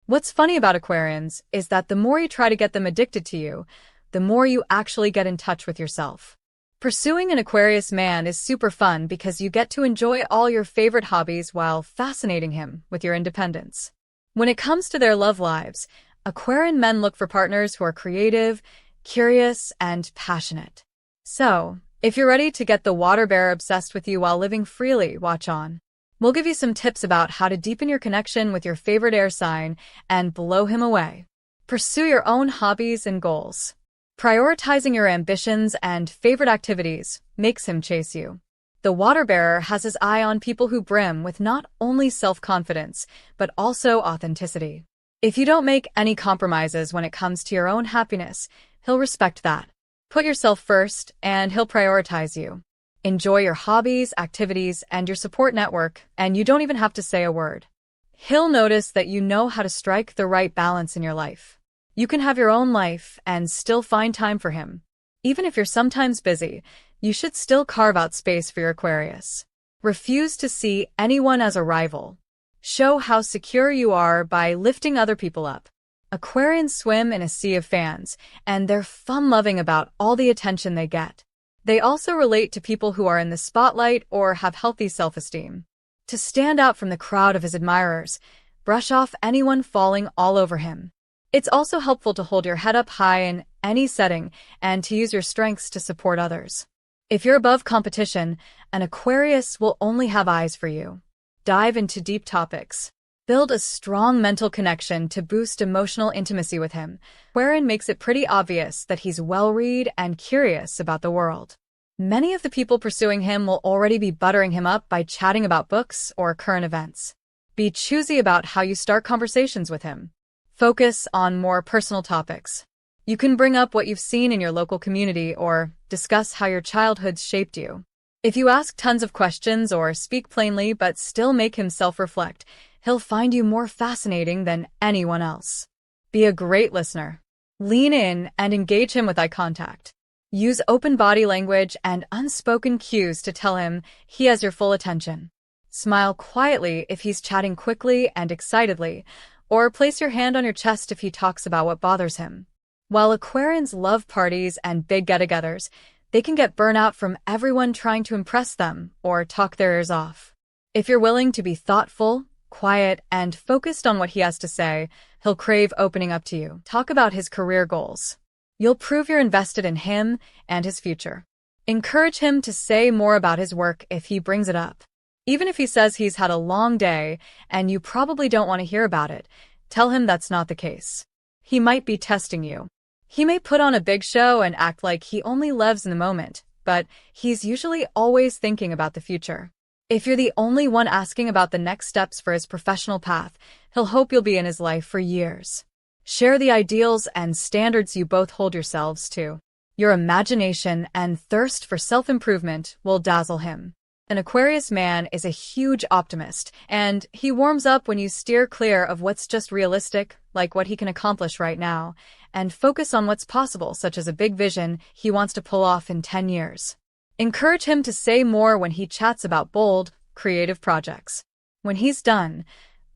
What's funny about Aquarians is that the more you try to get them addicted to you, the more you actually get in touch with yourself. Pursuing an Aquarius man is super fun because you get to enjoy all your favorite hobbies while fascinating him with your independence. When it comes to their love lives, Aquarian men look for partners who are creative, curious, and passionate. So, if you're ready to get the Waterbearer obsessed with you while living freely, watch on. We'll give you some tips about how to deepen your connection with your favorite air sign and blow him away. Pursue your own hobbies and goals. Prioritizing your ambitions and favorite activities makes him chase you. The Waterbearer has his eye on people who brim with not only self-confidence, but also authenticity. If you don't make any compromises when it comes to your own happiness, he'll respect that. Put yourself first, and he'll prioritize you. Enjoy your hobbies, activities, and your support network, and you don't even have to say a word. He'll notice that you know how to strike the right balance in your life. You can have your own life and still find time for him. Even if you're sometimes busy, you should still carve out space for your Aquarius. Refuse to see anyone as a rival. Show how secure you are by lifting other people up. Aquarians swim in a sea of fans, and they're fun-loving about all the attention they get. They also relate to people who are in the spotlight or have healthy self-esteem. To stand out from the crowd of his admirers, brush off anyone falling all over him. It's also helpful to hold your head up high in any setting and to use your strengths to support others. If you're above competition, an Aquarius will only have eyes for you. Dive into deep topics. Build a strong mental connection to boost emotional intimacy with him. Aquarian makes it pretty obvious that he's well-read and curious about the world. Many of the people pursuing him will already be buttering him up by chatting about books or current events. Be choosy about how you start conversations with him. Focus on more personal topics. You can bring up what you've seen in your local community or discuss how your childhood shaped you. If you ask tons of questions or speak plainly but still make him self-reflect, he'll find you more fascinating than anyone else. Be a great listener. Lean in and engage him with eye contact. Use open body language and unspoken cues to tell him he has your full attention. Smile quietly if he's chatting quickly and excitedly, or place your hand on your chest if he talks about what bothers him. While Aquarians love parties and big get-togethers, they can get burnout from everyone trying to impress them or talk their ears off. If you're willing to be thoughtful, quiet, and focused on what he has to say, he'll crave opening up to you. Talk about his career goals. You'll prove you're invested in him and his future. Encourage him to say more about his work if he brings it up. Even if he says he's had a long day and you probably don't want to hear about it, tell him that's not the case. He might be testing you. He may put on a big show and act like he only lives in the moment, but he's usually always thinking about the future. If you're the only one asking about the next steps for his professional path, he'll hope you'll be in his life for years. Share the ideals and standards you both hold yourselves to. Your imagination and thirst for self-improvement will dazzle him. An Aquarius man is a huge optimist, and he warms up when you steer clear of what's just realistic, like what he can accomplish right now, and focus on what's possible, such as a big vision he wants to pull off in 10 years. Encourage him to say more when he chats about bold, creative projects. When he's done,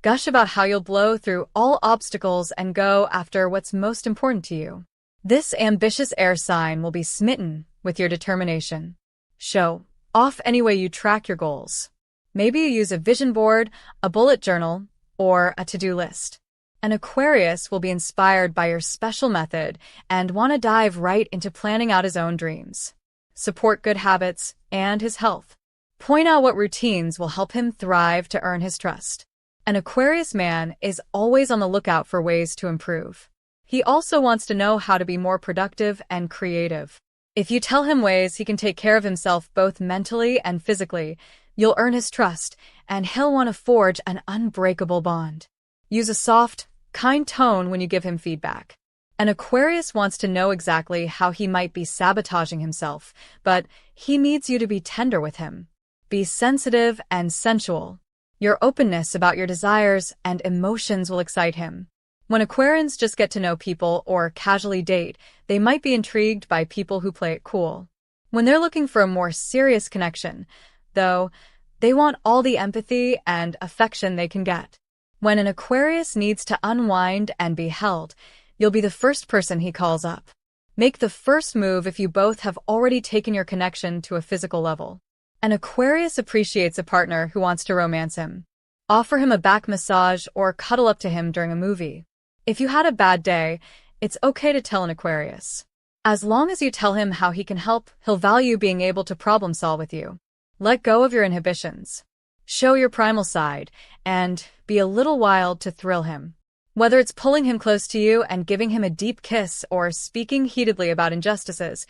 gush about how you'll blow through all obstacles and go after what's most important to you. This ambitious air sign will be smitten with your determination. Show off any way you track your goals. Maybe you use a vision board, a bullet journal, or a to-do list. An Aquarius will be inspired by your special method and want to dive right into planning out his own dreams. Support good habits and his health. Point out what routines will help him thrive to earn his trust. An Aquarius man is always on the lookout for ways to improve. He also wants to know how to be more productive and creative. If you tell him ways he can take care of himself both mentally and physically, you'll earn his trust, and he'll want to forge an unbreakable bond. Use a soft, kind tone when you give him feedback. An Aquarius wants to know exactly how he might be sabotaging himself, but he needs you to be tender with him. Be sensitive and sensual. Your openness about your desires and emotions will excite him. When Aquarians just get to know people or casually date, they might be intrigued by people who play it cool. When they're looking for a more serious connection, though, they want all the empathy and affection they can get. When an Aquarius needs to unwind and be held, you'll be the first person he calls up. Make the first move if you both have already taken your connection to a physical level. An Aquarius appreciates a partner who wants to romance him. Offer him a back massage or cuddle up to him during a movie. If you had a bad day, it's okay to tell an Aquarius. As long as you tell him how he can help, he'll value being able to problem solve with you. Let go of your inhibitions. Show your primal side, and be a little wild to thrill him. Whether it's pulling him close to you and giving him a deep kiss or speaking heatedly about injustices,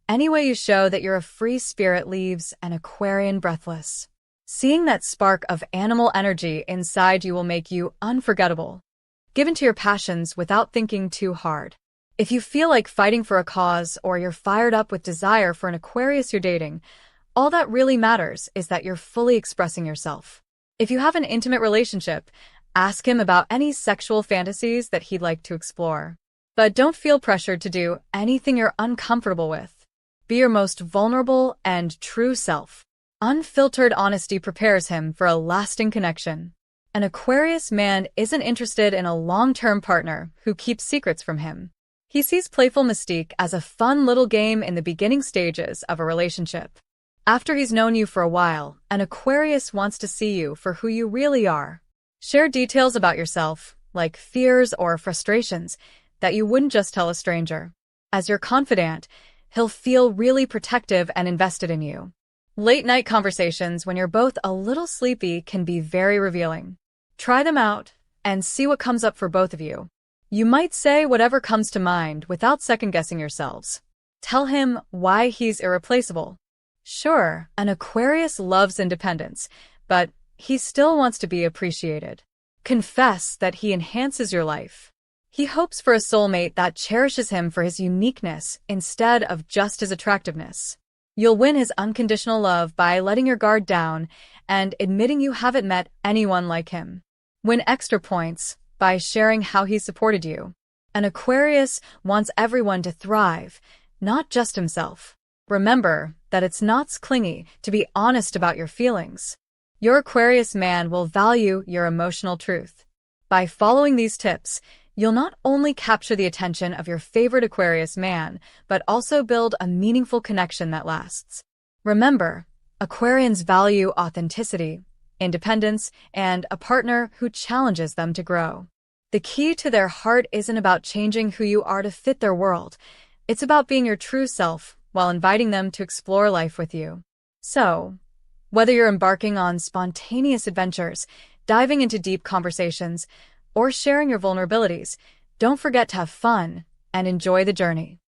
any way you show that you're a free spirit leaves an Aquarian breathless. Seeing that spark of animal energy inside you will make you unforgettable. Give in to your passions without thinking too hard. If you feel like fighting for a cause or you're fired up with desire for an Aquarius you're dating, all that really matters is that you're fully expressing yourself. If you have an intimate relationship, ask him about any sexual fantasies that he'd like to explore. But don't feel pressured to do anything you're uncomfortable with. Be your most vulnerable and true self. Unfiltered honesty prepares him for a lasting connection. An Aquarius man isn't interested in a long-term partner who keeps secrets from him. He sees playful mystique as a fun little game in the beginning stages of a relationship. After he's known you for a while, an Aquarius wants to see you for who you really are. Share details about yourself, like fears or frustrations, that you wouldn't just tell a stranger. As your confidant, he'll feel really protective and invested in you. Late-night conversations when you're both a little sleepy can be very revealing. Try them out and see what comes up for both of you. You might say whatever comes to mind without second-guessing yourselves. Tell him why he's irreplaceable. Sure, an Aquarius loves independence, but he still wants to be appreciated. Confess that he enhances your life. He hopes for a soulmate that cherishes him for his uniqueness instead of just his attractiveness. You'll win his unconditional love by letting your guard down and admitting you haven't met anyone like him. Win extra points by sharing how he supported you. An Aquarius wants everyone to thrive, not just himself. Remember that it's not clingy to be honest about your feelings. Your Aquarius man will value your emotional truth. By following these tips, you'll not only capture the attention of your favorite Aquarius man, but also build a meaningful connection that lasts. Remember, Aquarians value authenticity, independence, and a partner who challenges them to grow. The key to their heart isn't about changing who you are to fit their world. It's about being your true self while inviting them to explore life with you. So, whether you're embarking on spontaneous adventures, diving into deep conversations, or sharing your vulnerabilities, don't forget to have fun and enjoy the journey.